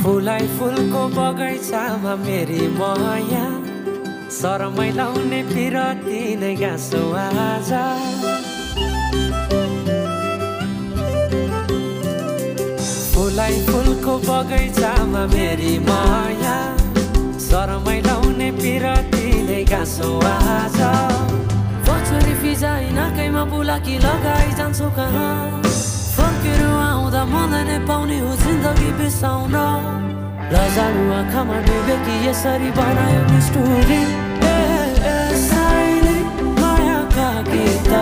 फुलाई फुलको बगैँचामा मेरी माया शरमै लाउने पिरती नै गाँसो आज फुलाई फुलको बगैँचामा मेरी माया शरमै लाउने पिरती नै गाँसो आज छोरी फिजाइ नाकैमा बुलाकी लगाइ जान्छु कहाँ फर्केर आउँदा मलाई नै पाउने हो जिन्दगी बिसाउन लजालु आँखामा डुबेकी यसरी बनायो नि स्टोरी साइली मायाका गीत